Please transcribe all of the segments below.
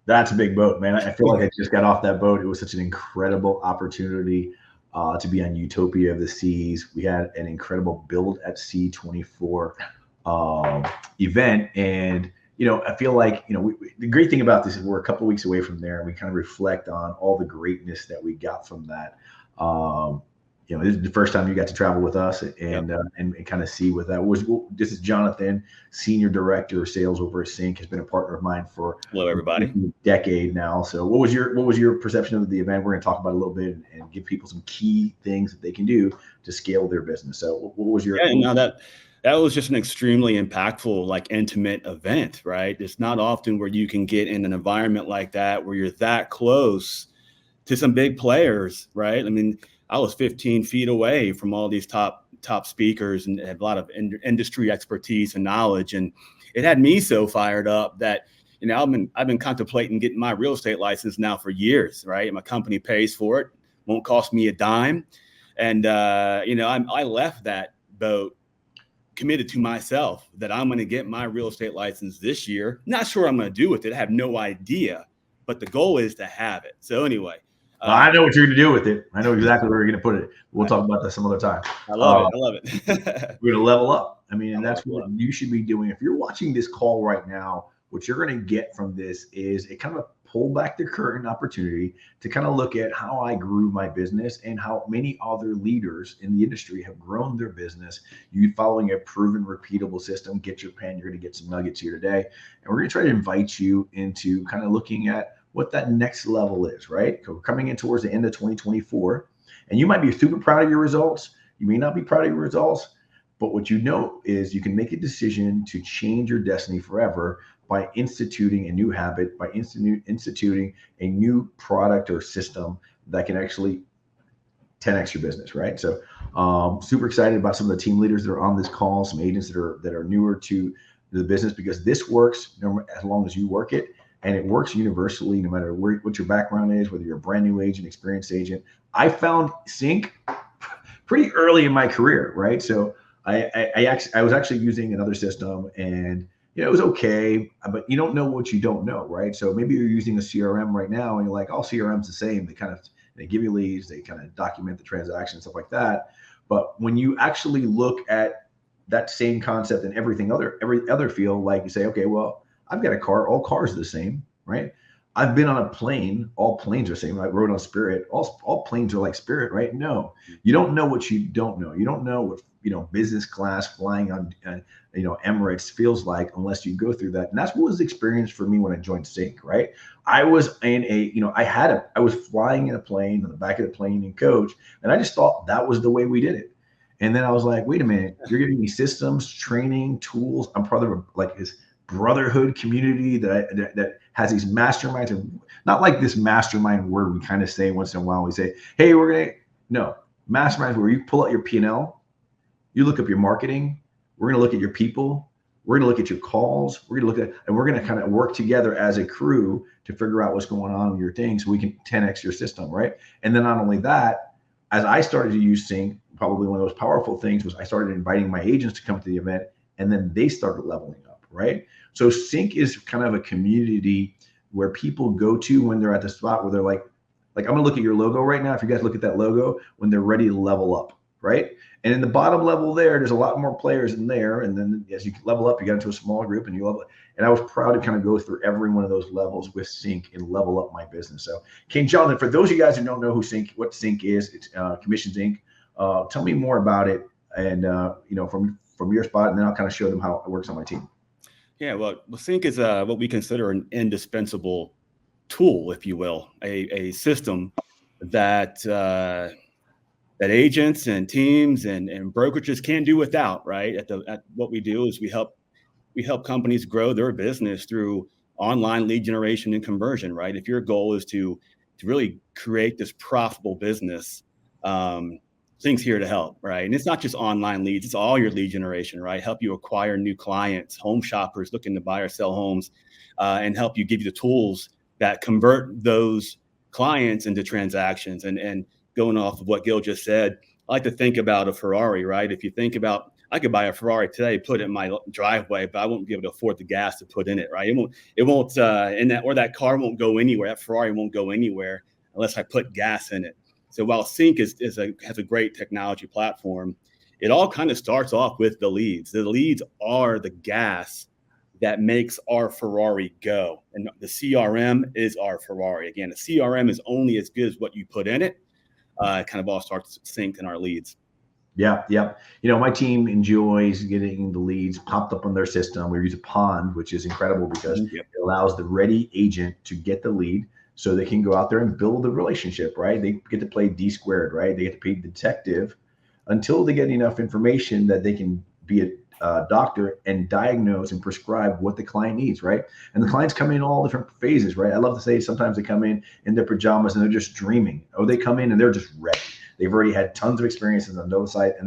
That's a big boat, man. I feel like I just got off that boat. It was such an incredible opportunity to be on Utopia of the Seas. We had an incredible Build at Sea 24 event. And, I feel like, the great thing about this is we're a couple of weeks away from there and we kind of reflect on all the greatness that we got from that. Um, this is the first time you got to travel with us Yep. and kind of see what that was. This is Jonathan, Senior Director of Sales over at CINC, has been a partner of mine for Hello, everybody. a decade now. So what was your perception of the event? We're going to talk about it a little bit and give people some key things that they can do to scale their business. So what was your Yeah, no, that was just an extremely impactful, like intimate event, right? It's not often where you can get in an environment like that where you're that close to some big players, right? I mean, I was 15 feet away from all these top speakers and had a lot of industry expertise and knowledge, and it had me so fired up that I've been contemplating getting my real estate license now for years, right? My company pays for it, won't cost me a dime, and I left that boat committed to myself that I'm going to get my real estate license this year. Not sure what I'm going to do with it. I have no idea, but the goal is to have it. So anyway, I know what you're going to do with it. I know exactly where you're going to put it. We'll talk about that some other time. I love it. I love it. We're going to level up. I mean, I and love that's what you should be doing. If you're watching this call right now, what you're going to get from this is a kind of pull back the curtain opportunity to kind of look at how I grew my business and how many other leaders in the industry have grown their business. You following a proven, repeatable system. Get your pen. You're going to get some nuggets here today, and we're going to try to invite you into kind of looking at what that next level is. Right, we're coming in towards the end of 2024, and you might be super proud of your results. You may not be proud of your results. But what you know is you can make a decision to change your destiny forever by instituting a new habit, by instituting a new product or system that can actually 10x your business, right? So, super excited about some of the team leaders that are on this call, some agents that are newer to the business because this works as long as you work it, and it works universally, no matter what your background is, whether you're a brand new agent, experienced agent. I found CINC pretty early in my career, right? So I was actually using another system, and it was okay, but you don't know what you don't know, right? So maybe you're using a CRM right now, and you're like, all CRM's the same. They give you leads, they kind of document the transaction, stuff like that. But when you actually look at that same concept in every other field, like you say, okay, well, I've got a car, all cars are the same, right? I've been on a plane, all planes are the same. I rode on Spirit, all planes are like Spirit, right? No, you don't know what you don't know. You don't know what business class flying on Emirates feels like unless you go through that. And that's what was the experience for me when I joined CINC, right? I was in I was flying in a plane on the back of the plane in coach, and I just thought that was the way we did it. And then I was like, wait a minute, you're giving me systems, training, tools. I'm part of like this brotherhood community that has these masterminds, and not like this mastermind word we kind of say once in a while. We say, hey, we're gonna no masterminds where you pull out your P&L, you look up your marketing, we're gonna look at your people, we're gonna look at your calls, we're gonna look at, and we're gonna kind of work together as a crew to figure out what's going on with your thing so we can 10x your system, right? And then not only that, as I started to use CINC, probably one of those powerful things was I started inviting my agents to come to the event, and then they started leveling up, right? So CINC is kind of a community where people go to when they're at the spot where they're like I'm gonna look at your logo right now. If you guys look at that logo, when they're ready to level up, right? And in the bottom level there's a lot more players in there. And then as you level up, you get into a small group and you level. And I was proud to kind of go through every one of those levels with CINC and level up my business. So, King Jonathan, for those of you guys who don't know what CINC is, it's Commissions Inc. Tell me more about it, and from your spot, and then I'll kind of show them how it works on my team. Yeah, well, CINC is what we consider an indispensable tool, if you will, a system that that agents and teams and brokerages can't do without. Right. At what we do is we help companies grow their business through online lead generation and conversion. Right. If your goal is to really create this profitable business, CINC's here to help, right? And it's not just online leads, it's all your lead generation, right? Help you acquire new clients, home shoppers looking to buy or sell homes, and help you give you the tools that convert those clients into transactions. And going off of what Gil just said, I like to think about a Ferrari, right? If you think about, I could buy a Ferrari today, put it in my driveway, but I won't be able to afford the gas to put in it, right? That car won't go anywhere. That Ferrari won't go anywhere unless I put gas in it. So while CINC has a great technology platform, it all kind of starts off with the leads. The leads are the gas that makes our Ferrari go. And the CRM is our Ferrari. Again, the CRM is only as good as what you put in it. It kind of all starts synced in our leads. Yeah. My team enjoys getting the leads popped up on their system. We use a pond, which is incredible because it allows the ready agent to get the lead so they can go out there and build the relationship, right? They get to play D squared, right? They get to play detective until they get enough information that they can be a doctor and diagnose and prescribe what the client needs, right? And the clients come in all different phases, right? I love to say sometimes they come in their pajamas and they're just dreaming. Or they come in and they're just ready. They've already had tons of experiences on the site, and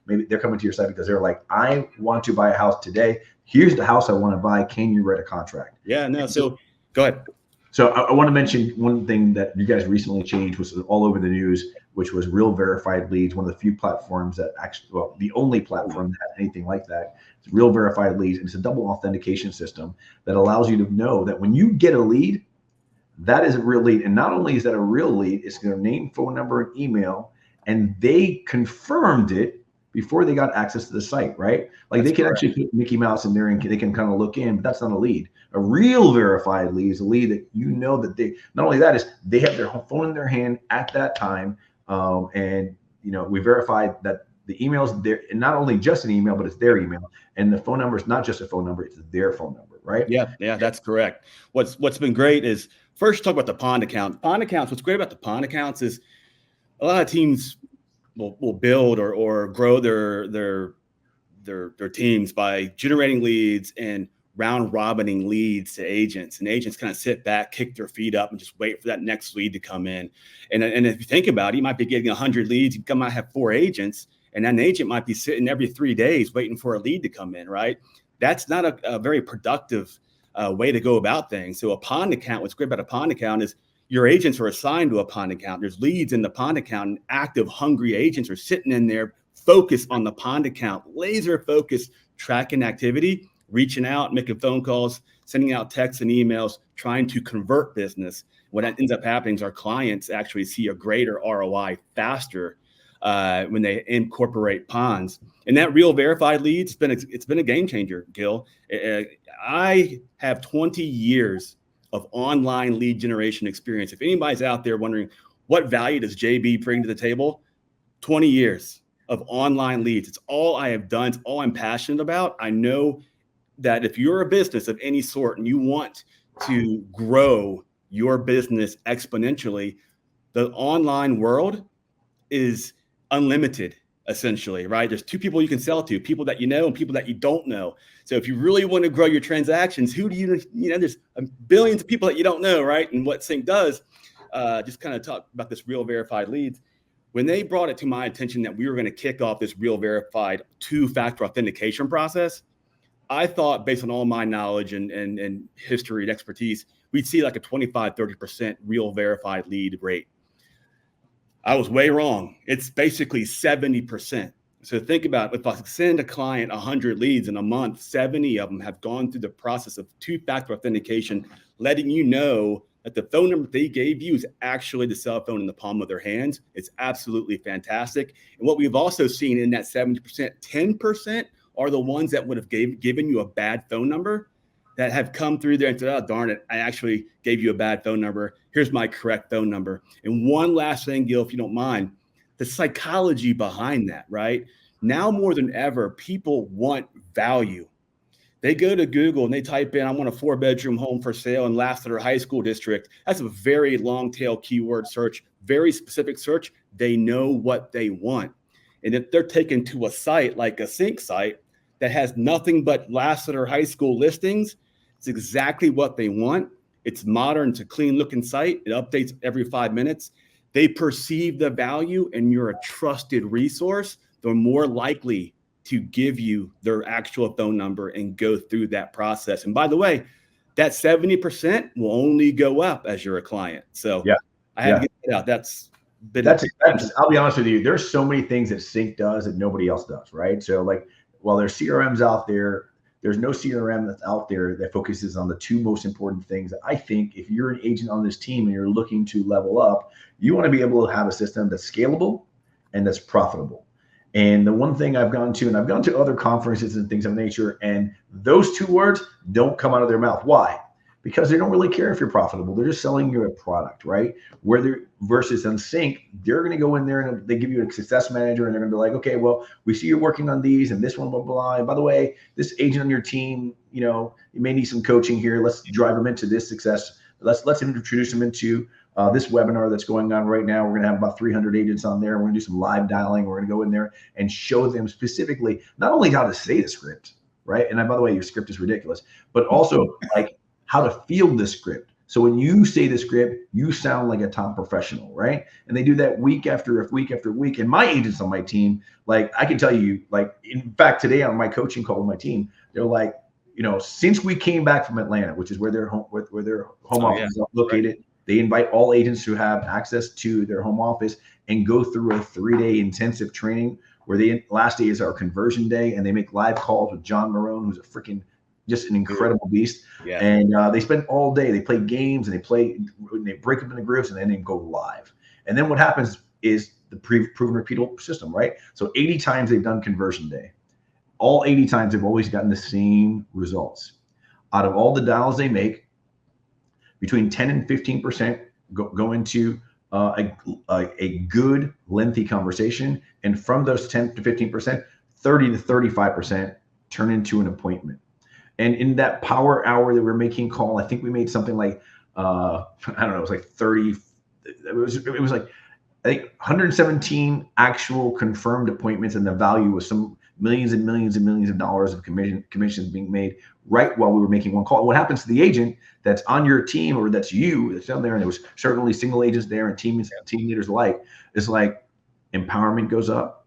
maybe they're coming to your site because they're like, I want to buy a house today. Here's the house I want to buy. Can you write a contract? Yeah, no. So go ahead. So I want to mention one thing that you guys recently changed, was all over the news, which was Real Verified Leads, one of the few platforms that the only platform that has anything like that. It's Real Verified Leads, and it's a double authentication system that allows you to know that when you get a lead, that is a real lead. And not only is that a real lead, it's their name, phone number, and email, and they confirmed it before they got access to the site, right? Like they can actually put Mickey Mouse in there and they can kind of look in, but that's not a lead. A real verified lead is a lead that that they, not only that, is they have their phone in their hand at that time. And we verified that the email is there, and not only just an email, but it's their email. And the phone number is not just a phone number, it's their phone number, right? Yeah, that's correct. What's been great is, first talk about the pond account. Pond accounts, what's great about the pond accounts is a lot of teams will build or grow their teams by generating leads and round robining leads to agents, and agents kind of sit back, kick their feet up, and just wait for that next lead to come in. And if you think about it, you might be getting 100 leads. You might have 4 agents, and an agent might be sitting every 3 days waiting for a lead to come in, right? That's not a very productive way to go about things. So a pond account, what's great about a pond account is your agents are assigned to a pond account. There's leads in the pond account, and active, hungry agents are sitting in there, focused on the pond account, laser focused, tracking activity, reaching out, making phone calls, sending out texts and emails, trying to convert business. What ends up happening is our clients actually see a greater ROI faster when they incorporate ponds. And that Real Verified Leads, it's been a game changer, Gil. I have 20 years of online lead generation experience. If anybody's out there wondering what value does JB bring to the table, 20 years of online leads. It's all I have done. It's all I'm passionate about. I know that if you're a business of any sort and you want to grow your business exponentially, the online world is unlimited, essentially, right? There's 2 people you can sell to, people that you know and people that you don't know. So if you really want to grow your transactions, who do there's billions of people that you don't know, right? And what CINC does, just kind of talk about this Real Verified Leads. When they brought it to my attention that we were going to kick off this Real Verified 2-factor authentication process, I thought, based on all my knowledge and history and expertise, we'd see like a 25-30% Real Verified lead rate. I was way wrong. It's basically 70%. So think about, if I send a client 100 leads in a month, 70 of them have gone through the process of 2-factor authentication, letting you know that the phone number they gave you is actually the cell phone in the palm of their hands. It's absolutely fantastic. And what we've also seen in that 70%, 10% are the ones that would have given you a bad phone number, that have come through there and said, oh, darn it, I actually gave you a bad phone number. Here's my correct phone number. And one last thing, Gil, if you don't mind, the psychology behind that, right? Now more than ever, people want value. They go to Google and they type in, I want a 4-bedroom home for sale in Lassiter High School District. That's a very long tail keyword search, very specific search. They know what they want. And if they're taken to a site like a CINC site that has nothing but Lassiter High School listings, it's exactly what they want. It's modern, it's a clean looking site. It updates every 5 minutes. They perceive the value, and you're a trusted resource. They're more likely to give you their actual phone number and go through that process. And by the way, that 70% will only go up as you're a client. So I had to get that out. That's I'll be honest with you. There's so many things that CINC does that nobody else does, right? So like while there's CRMs out there, there's no CRM that's out there that focuses on the two most important things that I think if you're an agent on this team and you're looking to level up, you want to be able to have a system that's scalable and that's profitable. And the one thing I've gone to, and I've gone to other conferences and things of nature, and those two words don't come out of their mouth. Why? Because they don't really care if you're profitable. They're just selling you a product, right? Where they're versus on CINC, they're going to go in there and they give you a success manager, and they're going to be like, okay, well, we see you're working on these and this one, blah, blah, blah. And by the way, this agent on your team, you may need some coaching here. Let's drive them into this success. Let's introduce them into this webinar that's going on right now. We're going to have about 300 agents on there. We're going to do some live dialing. We're going to go in there and show them specifically not only how to say the script, right? And by the way, your script is ridiculous, but also like how to field the script. So when you say the script, you sound like a top professional, right? And they do that week after week after week. And my agents on my team, like I can tell you, like in fact, today on my coaching call with my team, they're like, since we came back from Atlanta, which is where their home office is located, right. They invite all agents who have access to their home office and go through a 3-day intensive training where the last day is our conversion day, and they make live calls with John Marone, who's a freaking just an incredible beast. Yeah. And they spend all day, they play games and they break up into groups and then they go live. And then what happens is the proven repeatable system, right? So 80 times they've done conversion day. All 80 times they've always gotten the same results. Out of all the dials they make, between 10 and 15% go into a good lengthy conversation. And from those 10 to 15%, 30 to 35% turn into an appointment. And in that power hour that we're making call, I think we made something like, I don't know, it was like 30, it was like, I think 117 actual confirmed appointments, and the value was some millions and millions and millions of dollars of commissions being made right while we were making one call. What happens to the agent that's on your team, or that's you, that's down there, and there was certainly single agents there and team leaders alike, is like empowerment goes up,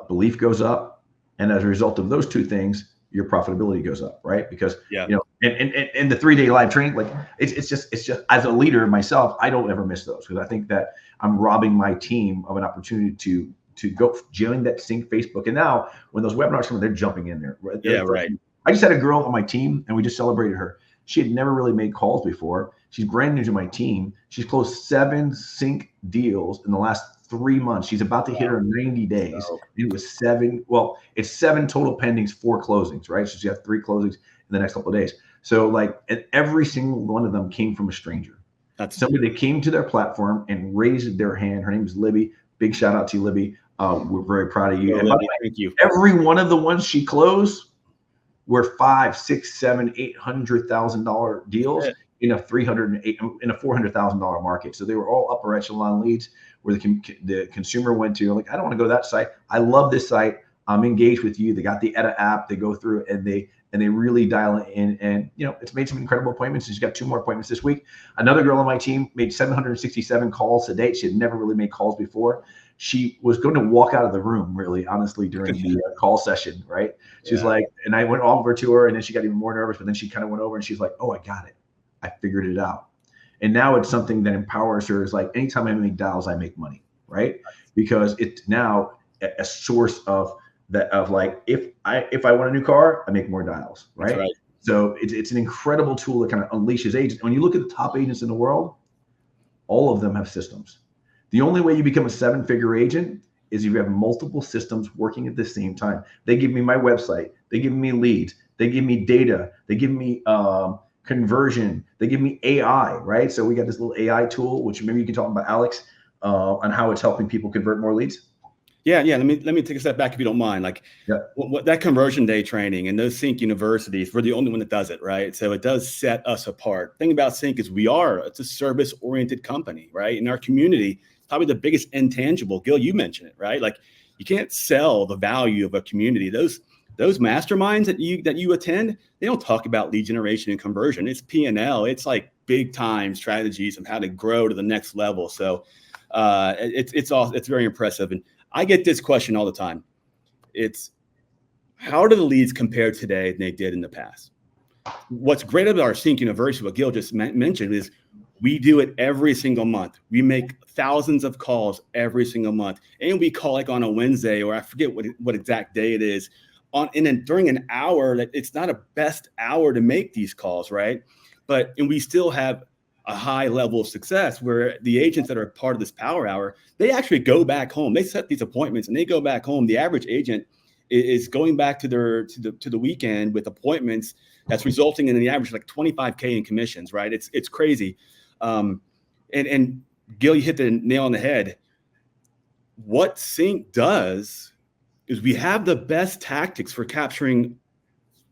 belief goes up, and as a result of those two things, your profitability goes up, right? Because and the 3-day live training, like it's just as a leader myself, I don't ever miss those, because I think that I'm robbing my team of an opportunity to go join that CINC Facebook. And now when those webinars come, they're jumping in there. Right? Right. I just had a girl on my team and we just celebrated her. She had never really made calls before. She's brand new to my team. She's closed 7 CINC deals in the last 3 months. She's about to hit her 90 days. It was 7. Well, it's 7 total pendings, 4 closings, right? So she has 3 closings in the next couple of days. So like, and every single one of them came from a stranger. That's somebody that came to their platform and raised their hand. Her name is Libby. Big shout out to you, Libby. We're very proud of you. And Libby, thank you. Every one of the ones she closed were $500,000, $600,000, $700,000, $800,000 deals in a $400,000 market. So they were all upper echelon leads where the consumer went to, like, I don't want to go to that site. I love this site. I'm engaged with you. They got the Edda app. They go through and they really dial it in, and it's made some incredible appointments. She's got 2 more appointments this week. Another girl on my team made 767 calls to date. She had never really made calls before. She was going to walk out of the room, really, honestly, during the call session, right? She's like, and I went over to her, and then she got even more nervous, but then she kind of went over and she's like, oh, I got it. I figured it out. And now it's something that empowers her. Is like, anytime I make dials, I make money, right? Because it's now a source of like, if I want a new car, I make more dials, right? That's right. So it's an incredible tool that kind of unleashes agents. When you look at the top agents in the world, all of them have systems. The only way you become a 7-figure agent is if you have multiple systems working at the same time. They give me my website, they give me leads, they give me data, they give me conversion, they give me AI, right? So we got this little AI tool, which maybe you can talk about, Alex, on how it's helping people convert more leads. Yeah. Let me take a step back if you don't mind. Like what that conversion day training and those CINC universities, we're the only one that does it, right? So it does set us apart. The thing about CINC is it's a service-oriented company, right? In our community, probably the biggest intangible. Gil, you mentioned it, right? Like, you can't sell the value of a community. Those masterminds that you attend, they don't talk about lead generation and conversion. It's P&L. It's like big time strategies of how to grow to the next level. So it's very impressive. And I get this question all the time. It's, how do the leads compare today than they did in the past? What's great about our CINC University, what Gil just mentioned, is we do it every single month. We make thousands of calls every single month. And we call like on a Wednesday, or I forget what exact day it is. during an hour that it's not a best hour to make these calls, right? And we still have a high level of success where the agents that are part of this power hour, they actually go back home. They set these appointments and they go back home. The average agent is going back to the weekend with appointments that's resulting in the average like 25K in commissions, right? It's crazy. And Gil, you hit the nail on the head. What CINC does is we have the best tactics for capturing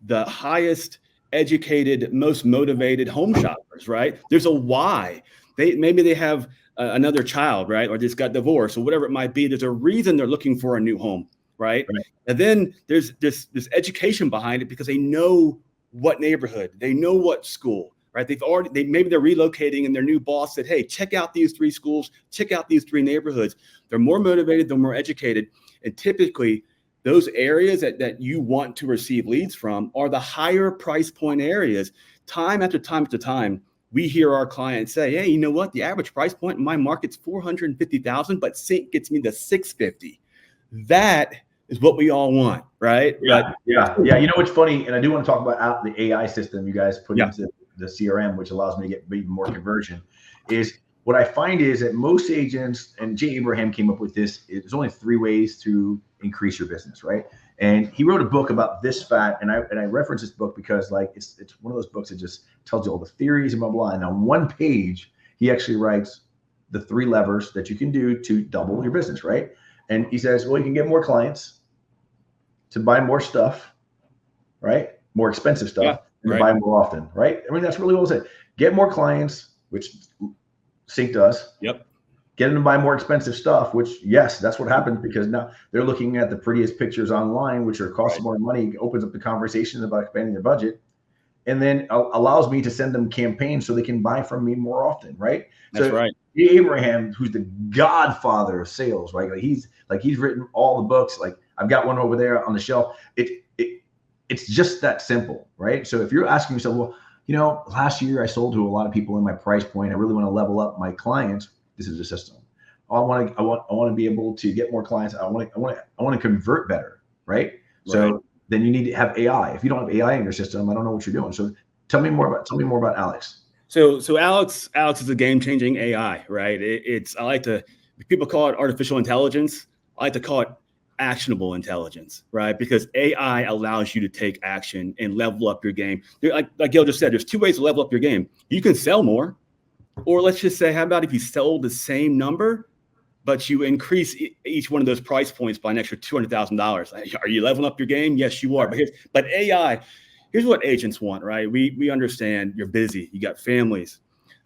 the highest educated, most motivated home shoppers, right? There's a why. Maybe they have another child, right? Or just got divorced or whatever it might be. There's a reason they're looking for a new home, right? And then there's this education behind it because they know what neighborhood, they know what school, right? Maybe they're relocating and their new boss said, hey, check out these 3 schools, check out these 3 neighborhoods. They're more motivated, they're more educated. And typically those areas that you want to receive leads from are the higher price point areas. Time after time after time, we hear our clients say, hey, you know what? The average price point in my market's $450,000, but CINC gets me to $650. That is what we all want, right? Yeah. You know what's funny, and I do want to talk about the AI system you guys put into the CRM, which allows me to get even more conversion, is what I find is that most agents, and Jay Abraham came up with this, there's only 3 ways to increase your business, right? And he wrote a book about this fact, and I reference this book because like it's one of those books that just tells you all the theories and blah, blah, blah. And on one page, he actually writes the 3 levers that you can do to double your business, right? And he says, well, you can get more clients, to buy more stuff, right? More expensive stuff, and buy more often, right? I mean, that's really what it said. Get more clients, which CINC does. Yep. Get them to buy more expensive stuff, which, yes, that's what happens because now they're looking at the prettiest pictures online, which are costing more money, opens up the conversation about expanding their budget, and then allows me to send them campaigns so they can buy from me more often, right? That's right. Abraham, who's the godfather of sales, right? He's written all the books. Like I've got one over there on the shelf. It's just that simple, right? So if you're asking yourself, well, you know, last year I sold to a lot of people in my price point. I really want to level up my clients. This is a system. I want to be able to get more clients. I want to convert better, right? So then you need to have AI. If you don't have AI in your system, I don't know what you're doing. So tell me more about Alex. So Alex is a game-changing AI, right? People call it artificial intelligence. I like to call it actionable intelligence, right? Because AI allows you to take action and level up your game. Like Gil just said, there's 2 ways to level up your game. You can sell more, or let's just say, how about if you sell the same number, but you increase each one of those price points by an extra $200,000? Are you leveling up your game? Yes, you are. But AI, here's what agents want, right? We understand you're busy. You got families.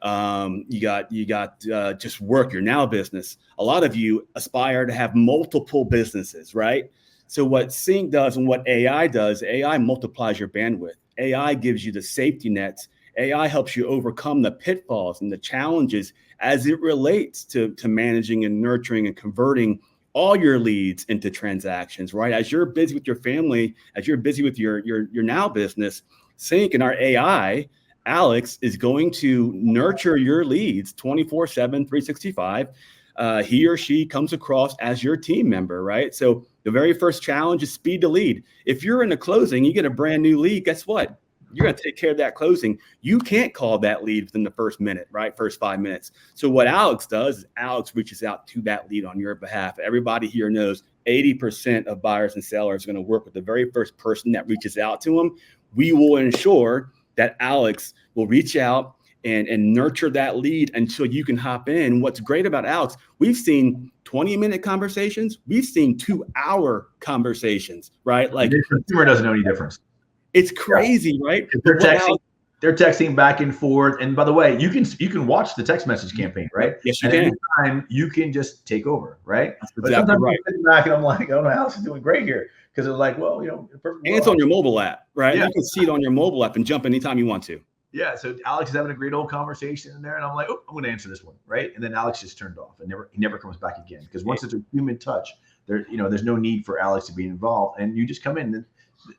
You got just work, your now business. A lot of you aspire to have multiple businesses, right? So what CINC does and what AI does, AI multiplies your bandwidth. AI gives you the safety nets. AI helps you overcome the pitfalls and the challenges as it relates to managing and nurturing and converting all your leads into transactions, right? As you're busy with your family, as you're busy with your now business, CINC and our AI, Alex, is going to nurture your leads 24/7, 365. He or she comes across as your team member, right? So the very first challenge is speed to lead. If you're in a closing, you get a brand new lead, guess what? You're going to take care of that closing. You can't call that lead within the first minute, right? First 5 minutes. So what Alex does is Alex reaches out to that lead on your behalf. Everybody here knows 80% of buyers and sellers are going to work with the very first person that reaches out to them. We will ensure that Alex will reach out and nurture that lead until you can hop in. What's great about Alex, we've seen 20-minute conversations. We've seen 2-hour conversations, right? Like the consumer doesn't know any difference. It's crazy, right? They're texting back and forth. And by the way, you can watch the text message campaign, right? Yes, you can. Any time you can just take over, right? That's exactly right. I'm sitting back and I'm like, oh no, Alex is doing great here. Because they're like, well, you know, and it's on your mobile app, right? Yeah. You can see it on your mobile app and jump anytime you want to. Yeah. So Alex is having a great old conversation in there, and I'm like, oh, I'm going to answer this one, right? And then Alex just turned off, and he never comes back again. Because once it's a human touch, there's no need for Alex to be involved, and you just come in.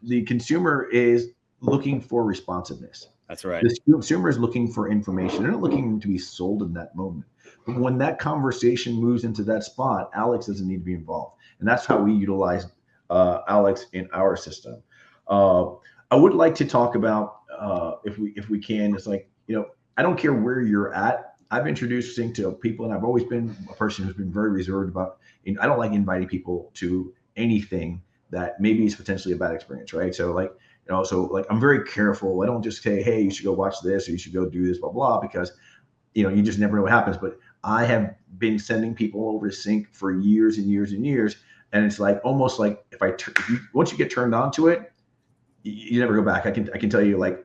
The consumer is looking for responsiveness. That's right. The consumer is looking for information. They're not looking to be sold in that moment. But when that conversation moves into that spot, Alex doesn't need to be involved, and that's how we utilize Alex, in our system. I would like to talk about, if we can, it's like, I don't care where you're at. I've introduced CINC to people, and I've always been a person who's been very reserved about, I don't like inviting people to anything that maybe is potentially a bad experience, right? So like, I'm very careful. I don't just say, hey, you should go watch this, or you should go do this, blah, blah, because, you just never know what happens. But I have been sending people over to CINC for years and years and years. And it's like, almost like once you get turned on to it, you never go back. I can tell you like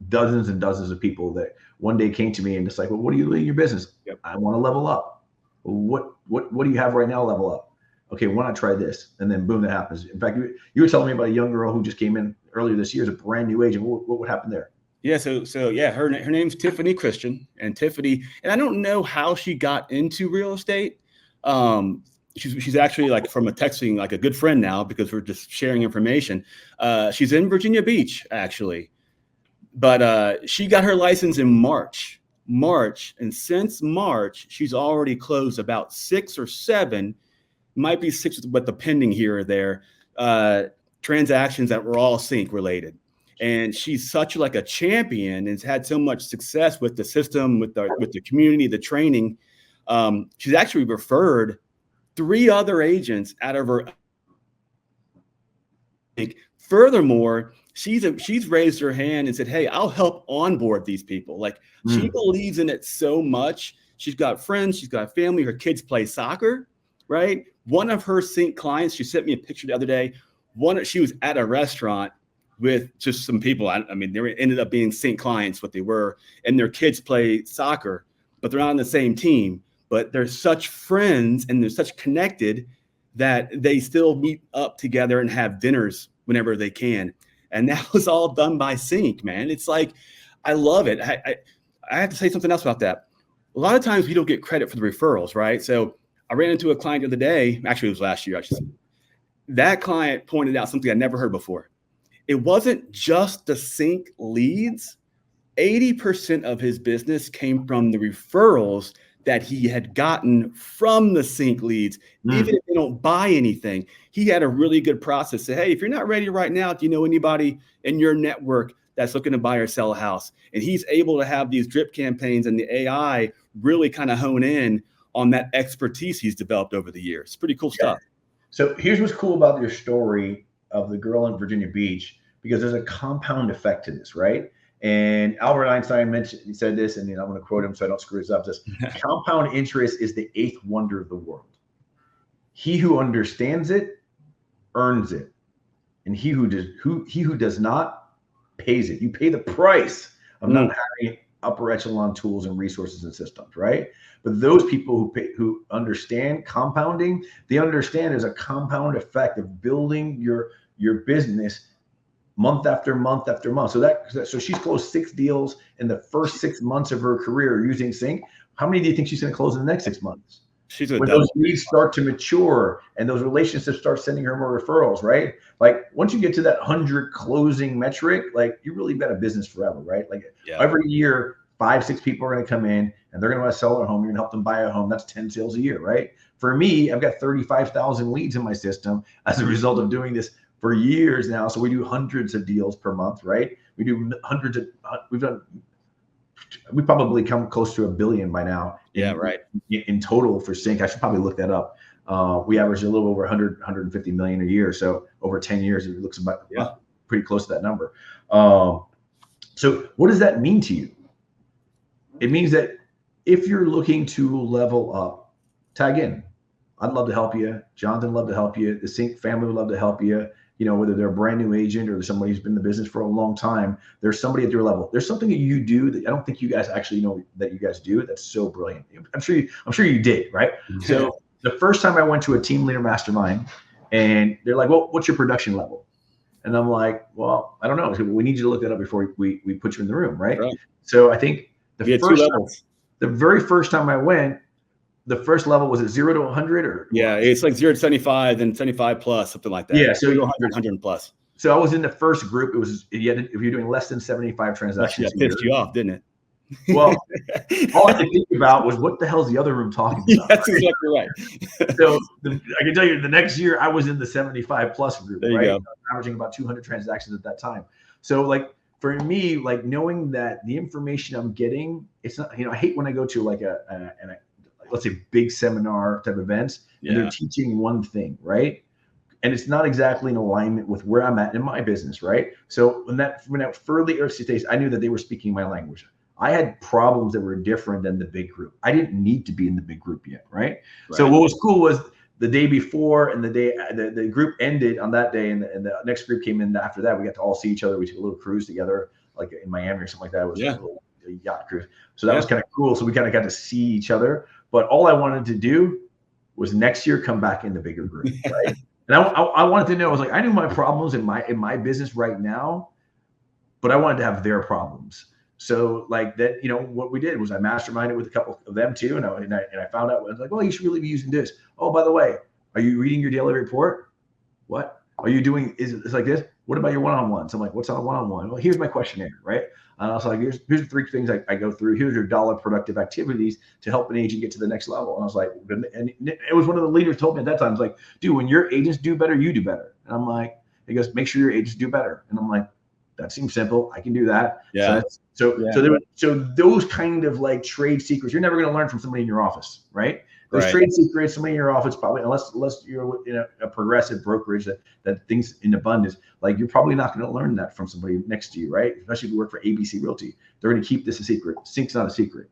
dozens and dozens of people that one day came to me and it's like, well, what are you doing in your business? Yep. I want to level up. What do you have right now? Level up. Okay, why not try this? And then boom, that happens. In fact, you were telling me about a young girl who just came in earlier this year as a brand new agent. What would happen there? Yeah, so yeah, her name's Tiffany Christian, and Tiffany, and I don't know how she got into real estate. She's actually like from a texting, like a good friend now, because we're just sharing information. She's in Virginia Beach actually, but she got her license in March, and since March she's already closed about 6 or 7, might be 6, but the pending here or there, transactions that were all CINC related. And she's such like a champion and has had so much success with the system, with the community, the training. She's actually referred 3 other agents out of her. Furthermore, she's raised her hand and said, hey, I'll help onboard these people. Like she believes in it so much. She's got friends, she's got family, her kids play soccer, right? One of her CINC clients, she sent me a picture the other day. She was at a restaurant with just some people. I mean, they ended up being CINC clients, what they were, and their kids play soccer, but they're not on the same team. But they're such friends and they're such connected that they still meet up together and have dinners whenever they can. And that was all done by CINC, man. It's like, I love it. I have to say something else about that. A lot of times we don't get credit for the referrals, right? So I ran into a client the other day, actually it was last year, I should say. That client pointed out something I never heard before. It wasn't just the CINC leads. 80% of his business came from the referrals that he had gotten from the CINC leads. Even if they don't buy anything, he had a really good process. Say, hey, if you're not ready right now, do you know anybody in your network that's looking to buy or sell a house? And he's able to have these drip campaigns and the AI really kind of hone in on that expertise he's developed over the years. Pretty cool stuff. So here's what's cool about your story of the girl in Virginia Beach, because there's a compound effect to this, right? And Albert Einstein said this, and I'm going to quote him so I don't screw this up. This compound interest is the 8th wonder of the world. He who understands it earns it, and he who does not pays it. You pay the price of not having upper echelon tools and resources and systems, right? But those people who understand compounding, they understand there's a compound effect of building your business month after month after month. So she's closed 6 deals in the first 6 months of her career using CINC. How many do you think she's going to close in the next 6 months? When those leads start to mature and those relationships start sending her more referrals, right? Like once you get to that 100 closing metric, like you really got a business forever, right? Like every year, 5-6 people are going to come in and they're going to want to sell their home. You're going to help them buy a home. That's 10 sales a year, right? For me, I've got 35,000 leads in my system as a result of doing this for years now. So we do hundreds of deals per month, right? We do we probably come close to $1 billion by now. In total for CINC. I should probably look that up. We average a little over 150 million a year. So over 10 years, it looks about pretty close to that number. So what does that mean to you? It means that if you're looking to level up, tag in. I'd love to help you. Jonathan would love to help you. The CINC family would love to help you. You know, whether they're a brand new agent or somebody who's been in the business for a long time, there's somebody at your level. There's something that you do that I don't think you guys actually know that you guys do. That's so brilliant. I'm sure you did, right? So the first time I went to a team leader mastermind and they're like, well, what's your production level? And I'm like, well, I don't know. So we need you to look that up before we put you in the room, right? So I think the very first time I went, the first level was it 0 to 100 or? Yeah, it's like 0 to 75 and 75 plus, something like that. Yeah, so 100, 100 plus. So I was in the first group. It was if you're doing less than 75 transactions. That pissed you off, didn't it? Well, all I could think about was what the hell is the other room talking about? That's exactly right. So I can tell you the next year I was in the 75 plus group, There you right? go. Averaging about 200 transactions at that time. So like for me, like knowing that the information I'm getting, it's not, I hate when I go to like let's say big seminar type events and they're teaching one thing, right? And it's not exactly in alignment with where I'm at in my business, right? So when that early stage, I knew that they were speaking my language. I had problems that were different than the big group. I didn't need to be in the big group yet, right? So what was cool was the day before and the day the group ended on that day, and the next group came in after that. We got to all see each other. We took a little cruise together, like in Miami or something like that. It was a yacht cruise. So that was kind of cool. So we kind of got to see each other. But all I wanted to do was next year come back in the bigger group, right? And I wanted to know, I was like, I knew my problems in my business right now, but I wanted to have their problems. So like that, what we did was I masterminded with a couple of them too. And I found out, I was like, well, you should really be using this. Oh, by the way, are you reading your daily report? What are you doing? It's like this. What about your one-on-ones? I'm like, what's on a one-on-one? Well, here's my questionnaire, right? And I was like, here's the 3 things I go through. Here's your dollar productive activities to help an agent get to the next level. And I was like, and it was one of the leaders told me at that time, it's like, dude, when your agents do better, you do better. And I'm like, he goes, make sure your agents do better. And I'm like, that seems simple. I can do that. Yeah. So those kind of like trade secrets, you're never going to learn from somebody in your office, right? Those trade secrets, somebody in your office probably, unless you're in a progressive brokerage that thinks in abundance, like you're probably not going to learn that from somebody next to you, right? Especially if you work for ABC Realty, they're going to keep this a secret. CINC's not a secret.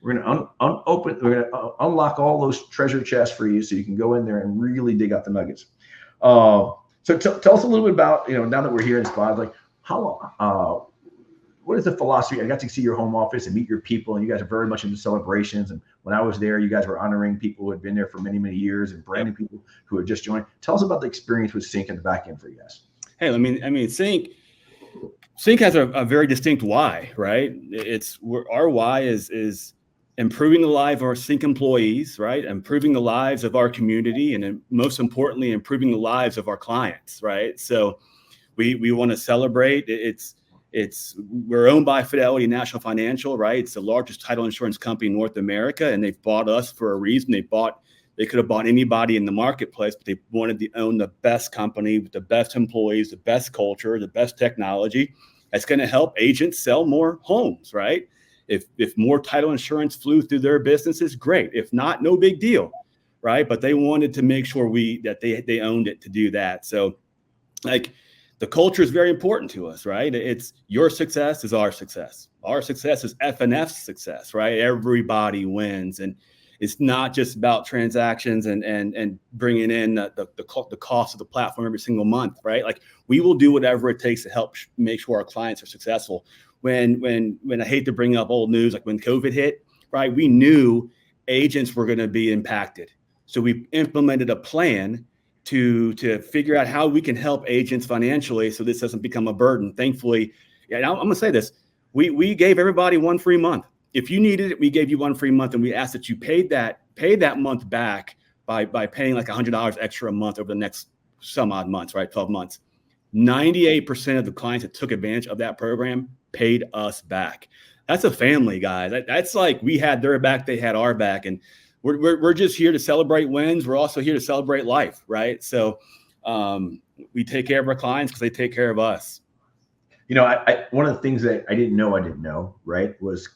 We're going to we're going to unlock all those treasure chests for you, so you can go in there and really dig out the nuggets. So tell us a little bit about, now that we're here in Spot, like how what is the philosophy? I got to see your home office and meet your people, and you guys are very much into celebrations. And when I was there, you guys were honoring people who had been there for many, many years and brand new people who had just joined. Tell us about the experience with CINC and the back end for you guys. Hey, I mean, CINC has a very distinct why, right? Our why is improving the lives of our CINC employees, right? Improving the lives of our community, and most importantly, improving the lives of our clients, right? So we want to celebrate. We're owned by Fidelity National Financial, right? It's the largest title insurance company in North America, and they've bought us for a reason. They could have bought anybody in the marketplace, but they wanted to own the best company with the best employees, the best culture, the best technology. That's going to help agents sell more homes, right? If more title insurance flew through their businesses, great. If not, no big deal, right? But they wanted to make sure that they owned it to do that. So, like, the culture is very important to us, right? It's your success is our success. Our success is FNF's success, right? Everybody wins. And it's not just about transactions and bringing in the cost of the platform every single month, right? Like, we will do whatever it takes to help make sure our clients are successful. When I hate to bring up old news, like when COVID hit, right? We knew agents were going to be impacted. So we implemented a plan to figure out how we can help agents financially so this doesn't become a burden. Thankfully, I'm going to say this. We gave everybody 1 free month. If you needed it, we gave you 1 free month, and we asked that you pay that month back by paying like $100 extra a month over the next some odd months, right? 12 months. 98% of the clients that took advantage of that program paid us back. That's a family, guys. That's like we had their back, they had our back, and we're just here to celebrate wins. We're also here to celebrate life, right? So we take care of our clients because they take care of us. One of the things that I didn't know, right, was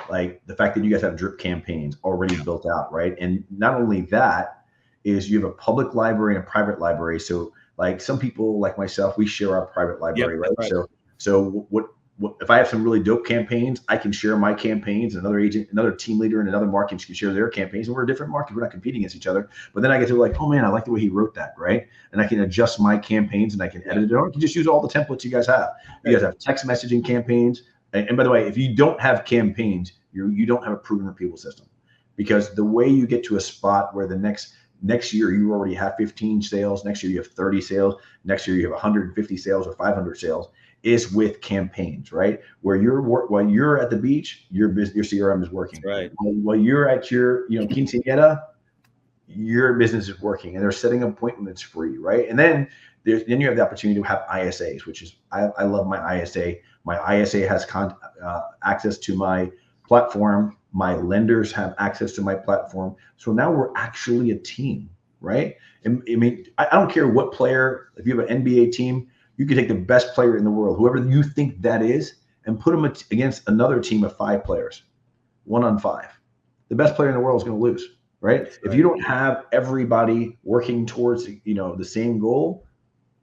like the fact that you guys have drip campaigns already built out, right? And not only that, is you have a public library and a private library. So like some people like myself, we share our private library, right? So what if I have some really dope campaigns, I can share my campaigns, another agent, another team leader, and another market can share their campaigns. And we're a different market. We're not competing against each other. But then I get to like, oh man, I like the way he wrote that, right? And I can adjust my campaigns and I can edit it, or I can just use all the templates you guys have. You guys have text messaging campaigns. And by the way, if you don't have campaigns, you don't have a proven repeatable system, because the way you get to a spot where the next year you already have 15 sales, next year you have 30 sales, next year you have 150 sales or 500 sales, is with campaigns, right? Where while you're at the beach, your CRM is working. Right. While you're at your quinceañera, your business is working, and they're setting appointments for you, right? And then you have the opportunity to have ISAs, which is I love my ISA. My ISA has access to my platform. My lenders have access to my platform. So now we're actually a team, right? And I mean, I don't care what player, if you have an NBA team, you can take the best player in the world, whoever you think that is, and put them against another team of 5 players, 1-on-5. The best player in the world is going to lose, right? If you don't have everybody working towards, the same goal,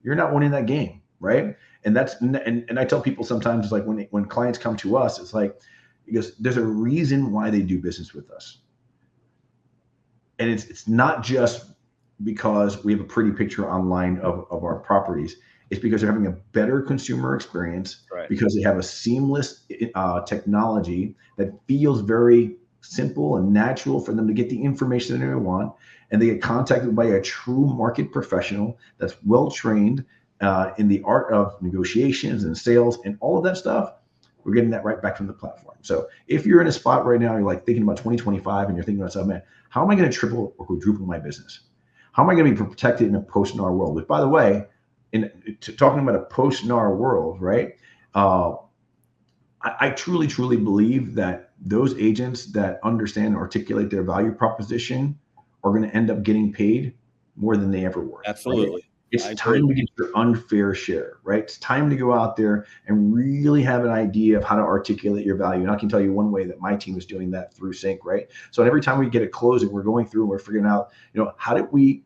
you're not winning that game, right? And I tell people sometimes, it's like when clients come to us, it's like, because there's a reason why they do business with us. And it's not just because we have a pretty picture online of our properties. It's because they're having a better consumer experience, because they have a seamless technology that feels very simple and natural for them to get the information that they want. And they get contacted by a true market professional that's well-trained in the art of negotiations and sales and all of that stuff. We're getting that right back from the platform. So if you're in a spot right now, you're like thinking about 2025 and you're thinking about something, man, how am I going to triple or quadruple my business? How am I going to be protected in a post-NAR world? Which, by the way, talking about a post-NAR world, right? I truly, truly believe that those agents that understand and articulate their value proposition are going to end up getting paid more than they ever were. Absolutely. Right? It's time to get your unfair share, right? It's time to go out there and really have an idea of how to articulate your value. And I can tell you one way that my team is doing that through CINC, right? So every time we get a closing, we're going through and we're figuring out, how did we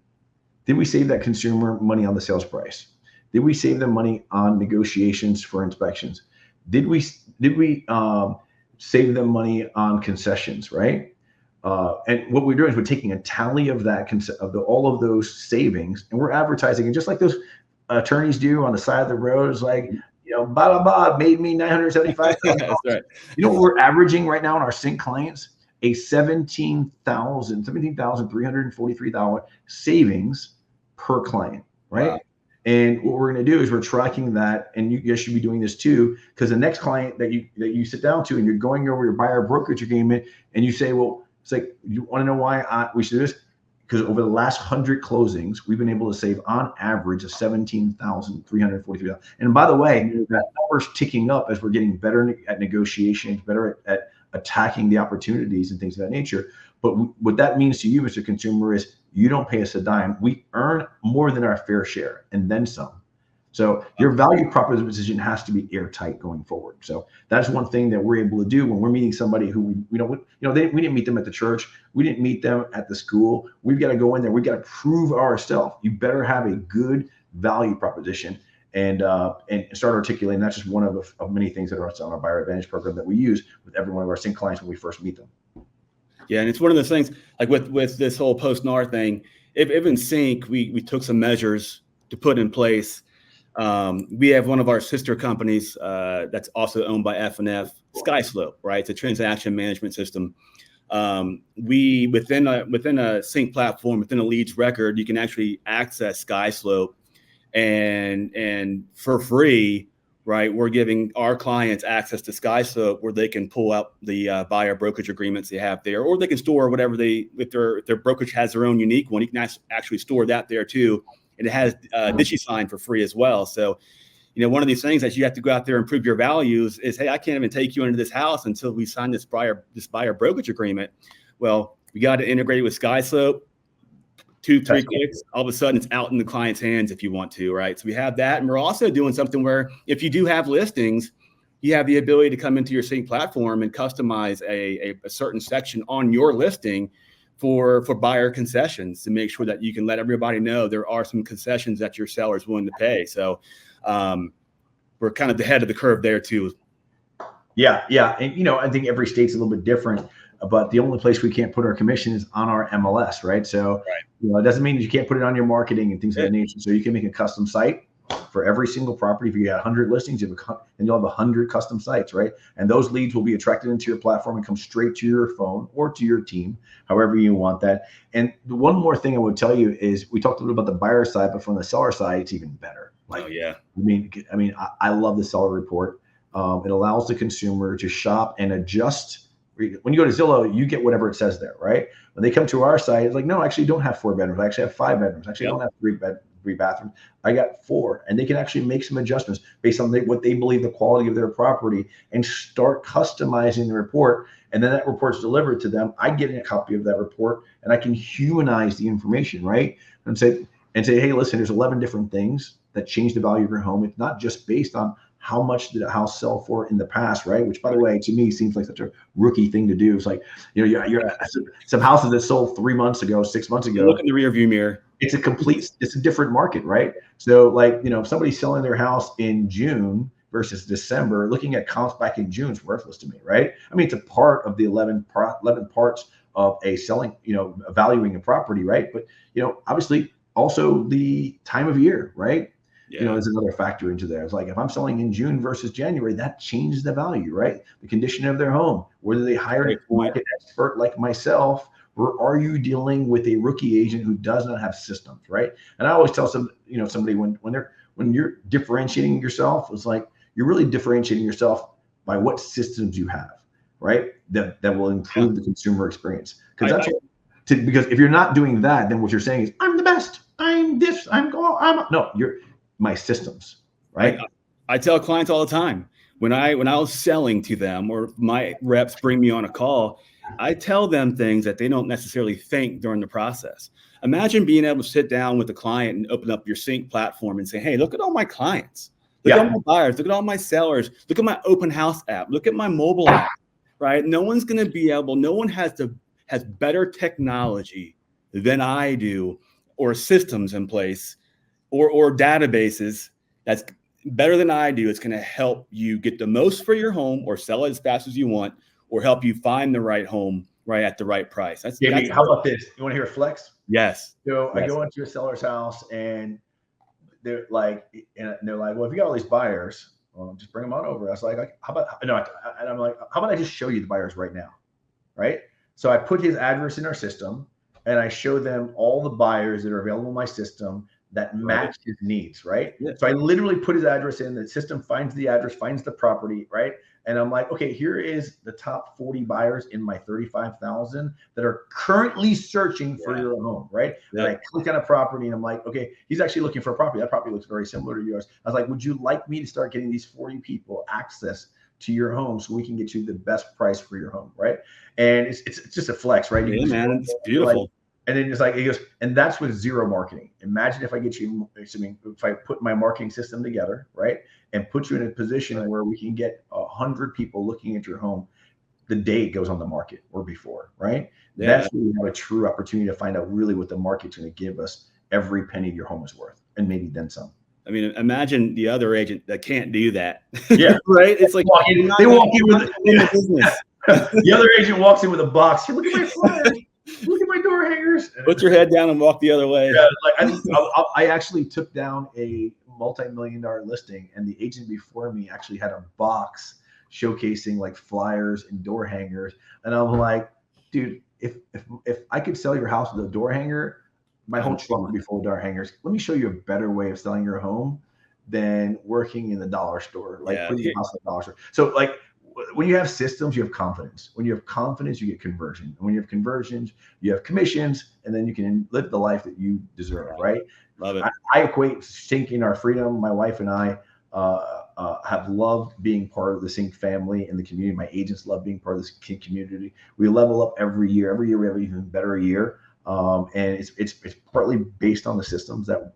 save that consumer money on the sales price? Did we save them money on negotiations for inspections? Did we save them money on concessions, right? And what we're doing is we're taking a tally of that, all of those savings, and we're advertising. And just like those attorneys do on the side of the road, it's like, blah, blah, blah, made me $975,000. That's right. You know what we're averaging right now on our CINC clients? A $17,343 savings per client, right? Wow. And what we're going to do is we're tracking that, and you guys should be doing this too, because the next client that you sit down to and you're going over your buyer brokerage agreement, and you say, well, it's like, you want to know why we should do this? Because over the last 100 closings, we've been able to save on average of $17,343. And by the way, that number's ticking up as we're getting better at negotiations, better at attacking the opportunities and things of that nature. But what that means to you, Mr. Consumer, is you don't pay us a dime. We earn more than our fair share and then some. So your value proposition has to be airtight going forward. So that's one thing that we're able to do when we're meeting somebody who we didn't meet them at the church. We didn't meet them at the school. We've got to go in there. We've got to prove ourselves. You better have a good value proposition and start articulating. That's just one of many things that are on our Buyer Advantage program that we use with every one of our CINC clients when we first meet them. Yeah, and it's one of those things, like with this whole post-NAR thing, if in CINC, we took some measures to put in place. We have one of our sister companies that's also owned by F&F, SkySlope, right? It's a transaction management system. We within a CINC platform, within a leads record, you can actually access SkySlope, and for free, right? We're giving our clients access to SkySlope where they can pull out the buyer brokerage agreements they have there, or they can store whatever if their brokerage has their own unique one, you can actually store that there too. And it has DigiSign for free as well. So, one of these things that you have to go out there and prove your values is, hey, I can't even take you into this house until we sign this buyer brokerage agreement. Well, we got to integrate it with SkySlope. 2-3 clicks, all of a sudden it's out in the client's hands if you want to, right? So we have that. And we're also doing something where if you do have listings, you have the ability to come into your CINC platform and customize a certain section on your listing for buyer concessions to make sure that you can let everybody know there are some concessions that your seller is willing to pay. So we're kind of the head of the curve there too. Yeah. And, I think every state's a little bit different, but the only place we can't put our commission is on our MLS, right? So it doesn't mean that you can't put it on your marketing and things of that nature. So you can make a custom site for every single property. If you got 100 listings, and you'll have 100 custom sites, right? And those leads will be attracted into your platform and come straight to your phone or to your team, however you want that. And the one more thing I would tell you is we talked a little about the buyer side, but from the seller side, it's even better. I love the seller report. It allows the consumer to shop and adjust. When you go to Zillow, you get whatever it says there, right? When they come to our site, it's like, no, I actually don't have 4 bedrooms. I actually have 5 bedrooms. Actually, I don't have 3 3 bathrooms. I got 4, and they can actually make some adjustments based on what they believe the quality of their property and start customizing the report. And then that report's delivered to them. I get a copy of that report, and I can humanize the information, right? And say, hey, listen, there's 11 different things that change the value of your home. It's not just based on how much did a house sell for in the past, right? Which, by the way, to me seems like such a rookie thing to do. It's like, you're some houses that sold 3 months ago, 6 months ago. Look in the rear view mirror. It's a different market, right? So like, if somebody's selling their house in June versus December, looking at comps back in June is worthless to me, right? I mean, it's a part of the 11 parts of a selling, valuing a property, right? But, obviously also the time of year, right? Yeah. There's another factor into there. It's like, if I'm selling in June versus January, that changes the value, right? The condition of their home, whether they hired a market expert like myself, or are you dealing with a rookie agent who does not have systems, right? And I always tell somebody when you're differentiating yourself, it's like, you're really differentiating yourself by what systems you have, right? That will improve the consumer experience. Because if you're not doing that, then what you're saying is, I'm the best. I'm this. You're my systems, right? I tell clients all the time, when I was selling to them, or my reps bring me on a call, I tell them things that they don't necessarily think during the process. Imagine being able to sit down with a client and open up your CINC platform and say, hey, look at all my clients. Look at all my buyers. Look at all my sellers. Look at my open house app. Look at my mobile app, right? No one has better technology than I do, or systems in place, or databases that's better than I do. It's going to help you get the most for your home, or sell it as fast as you want, or help you find the right home right at the right price. Jamie, how about this? You want to hear a flex? Yes. So I go into a seller's house, and they're like, well, if you got all these buyers, well, just bring them on over. I was like, how about, no, and I'm like, how about I just show you the buyers right now, right? So I put his address in our system, and I show them all the buyers that are available in my system that match his needs, right? Yeah. So I literally put his address in, the system finds the address, finds the property, right? And I'm like, okay, here is the top 40 buyers in my 35,000 that are currently searching for your home, right? Yeah. And I click on a property, and I'm like, okay, he's actually looking for a property. That property looks very similar to yours. I was like, would you like me to start getting these 40 people access to your home so we can get you the best price for your home, right? And it's just a flex, right? Yeah, man, it's beautiful. And then it's like, he goes, and that's with zero marketing. Imagine if I get you, if I put my marketing system together, right, and put you in a position where we can get 100 people looking at your home the day it goes on the market or before, right? Yeah. That's where we have a true opportunity to find out really what the market's going to give us every penny your home is worth, and maybe then some. I mean, imagine the other agent that can't do that. Yeah. Right? It's like they walk in with business. The other agent walks in with a box. Hey, look at my flyers. Look at my door hangers. Put your head down and walk the other way. Yeah, like I actually took down a multi-million-dollar listing, and the agent before me actually had a box showcasing like flyers and door hangers. And I'm like, dude, if I could sell your house with a door hanger, my whole trunk would be full of door hangers. Let me show you a better way of selling your home than working in the dollar store, like putting your house in the dollar store. So like, when you have systems, you have confidence. When you have confidence, you get conversion. And when you have conversions, you have commissions, and then you can live the life that you deserve, right? Love it. I equate CINC in our freedom. My wife and I have loved being part of the CINC family and the community. My agents love being part of the CINC community. We level up every year. Every year we have an even better year. And it's partly based on the systems that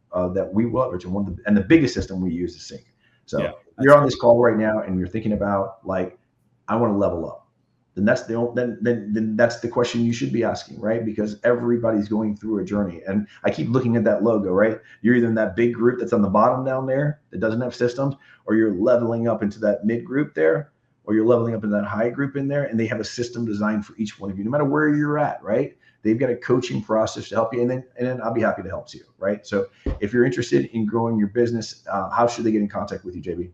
we leverage. And the biggest system we use is CINC. So you're on this call right now, and you're thinking about like, I want to level up. Then that's then that's the question you should be asking, right? Because everybody's going through a journey. And I keep looking at that logo, right? You're either in that big group that's on the bottom down there that doesn't have systems, or you're leveling up into that mid group there, or you're leveling up in that high group in there, and they have a system designed for each one of you, no matter where you're at, right? They've got a coaching process to help you, and then I'll be happy to help you, right? So if you're interested in growing your business, how should they get in contact with you, JB?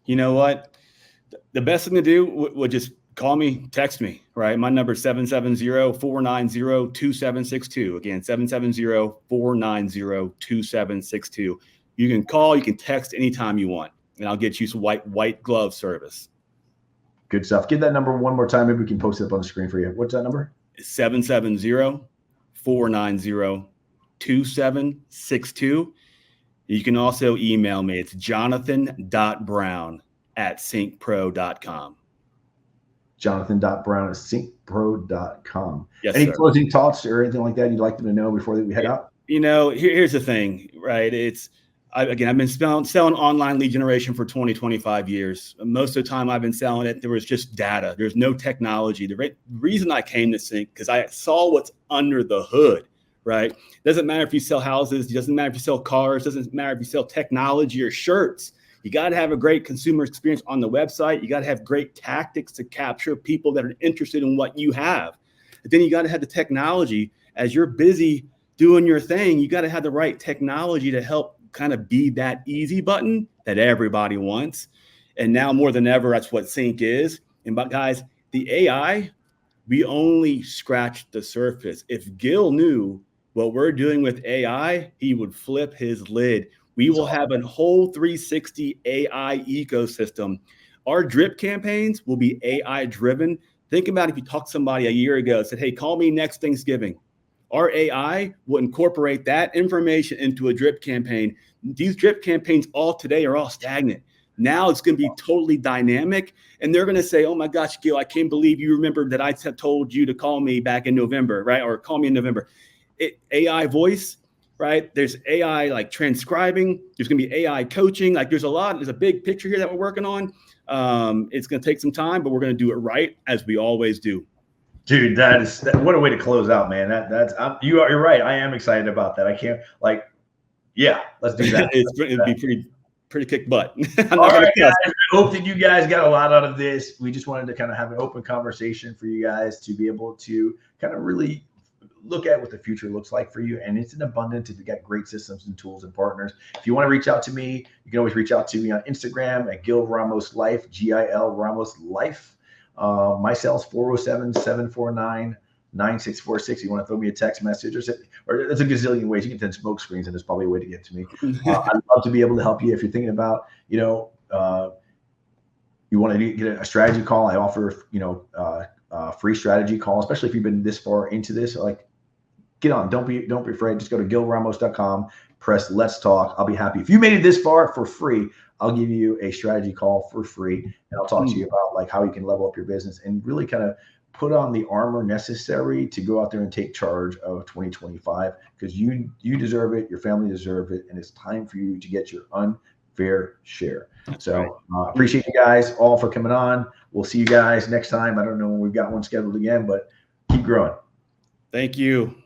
You know what? The best thing to do would just call me, text me, right? My number is 770-490-2762. Again, 770-490-2762. You can call, you can text anytime you want, and I'll get you some white glove service. Good stuff. Give that number one more time. Maybe we can post it up on the screen for you. What's that number? 770-490-2762. You can also email me. It's jonathan.brown@cincpro.com. Jonathan.brown@cincpro.com. Yes, Any sir. closing thoughts or anything like that you'd like them to know before we head out? Here's the thing, right? I've been selling online lead generation for 20, 25 years. Most of the time I've been selling it, there was just data. There's no technology. The reason I came to CINC, because I saw what's under the hood, right? Doesn't matter if you sell houses. It doesn't matter if you sell cars. Doesn't matter if you sell technology or shirts. You got to have a great consumer experience on the website. You got to have great tactics to capture people that are interested in what you have. But then you got to have the technology. As you're busy doing your thing, you got to have the right technology to help kind of be that easy button that everybody wants. And now more than ever, that's what CINC is. And but guys, the AI, we only scratched the surface. If Gil knew what we're doing with AI, he would flip his lid. We will have a whole 360 AI ecosystem. Our drip campaigns will be AI driven. Think about if you talked to somebody a year ago, said, hey, call me next Thanksgiving. Our AI will incorporate that information into a drip campaign. These drip campaigns all today are all stagnant. Now it's going to be totally dynamic. And they're going to say, oh my gosh, Gil, I can't believe you remembered that I told you to call me back in November, right? Or call me in November. AI voice, right? There's AI like transcribing. There's going to be AI coaching. Like there's a big picture here that we're working on. It's going to take some time, but we're going to do it right as we always do. Dude, what a way to close out, man. You're right. I am excited about that. I can't let's do that. It'd be pretty kick butt. All right, guys. I hope that you guys got a lot out of this. We just wanted to kind of have an open conversation for you guys to be able to kind of really look at what the future looks like for you. And it's an abundance if you got great systems and tools and partners. If you want to reach out to me, you can always reach out to me on Instagram at Gil Ramos Life, GIL Ramos Life. My cell's 407-749-9646. You want to throw me a text message or there's a gazillion ways. You can send smoke screens and there's probably a way to get to me. I'd love to be able to help you if you're thinking about, you want to get a strategy call. I offer, free strategy call, especially if you've been this far into this. Like, get on. Don't be afraid. Just go to gilramos.com, press Let's Talk. I'll be happy. If you made it this far for free, I'll give you a strategy call for free, and I'll talk to you about like how you can level up your business and really kind of put on the armor necessary to go out there and take charge of 2025, because you deserve it, your family deserves it, and it's time for you to get your unfair share. So appreciate you guys all for coming on. We'll see you guys next time. I don't know when we've got one scheduled again, but keep growing. Thank you.